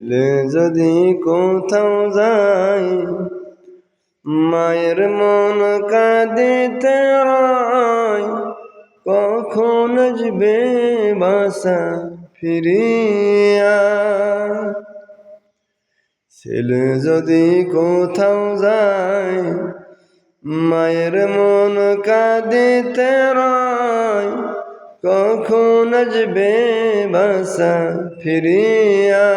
যদি কোথাও যাই মায়ের মন কাঁদিতে রয়, কখন আসবে বাসা ফিরিয়া। ছেলে যদি কোথাও যায় মায়ের মন কাঁদিতে রয়, কখন আসবে বাসা ফিরিয়া।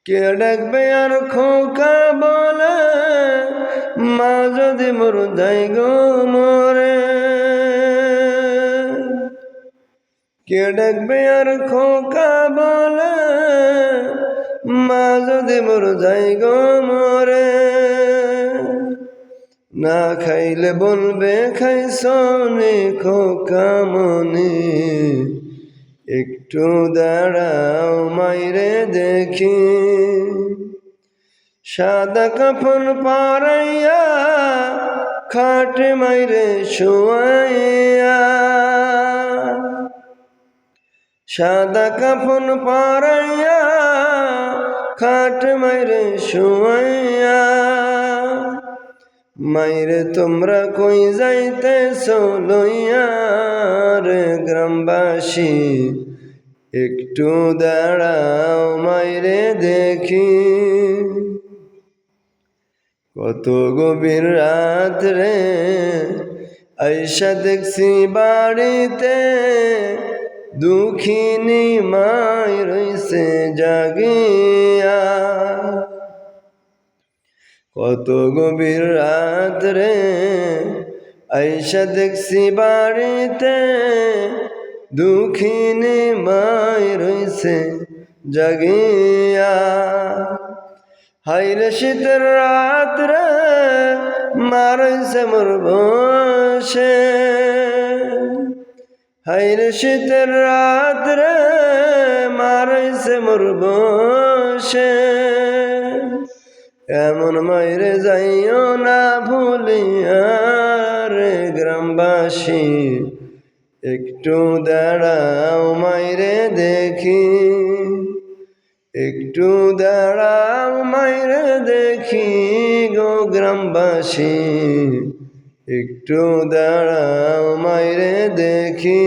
কে ডাকবে আর খোকা বলে, মা যদি মোর যাই গো মরে। কে ডাকবে আর খোকা বলে, মা যদি মোর যাই গো মরে। না খাইলে বলবে খাইছনি খোকা মনি, একটু দাঁড়াও মাইরে দেখি। সাদা কাফন পরাইয়া খাটে মাইরে শোয়াইয়া। সাদা কাফন পরাইয়া খাট মাইরে শোয়াইয়া। মাইরে তোমরা কই যাইতেছো লইয়া রে গ্রামবাসী, একটু দাঁড়াও মাইরে দেখি। কত গভীর রাত রে আইসা দেখছি বাড়িতে, দুঃখিনী মাই রইছে জাগিয়া। কত গভীর রাত রে আইসা দেখছি বাড়িতে, দুঃখিনী মাই রইছে জাগিয়া। হাইরে শীতের রাত রে মা রইছে মোর বসে। হাইরে শীতের রাত রে মা রইছে মোর বসে। এমন মাইরে যাইও না ভুলিয়া রে গ্রামবাসী, একটু দাঁড়াও মাইরে দেখি। একটু দাঁড়াও মাইরে দেখি গো গ্রামবাসী, একটু দাঁড়াও মাইরে দেখি।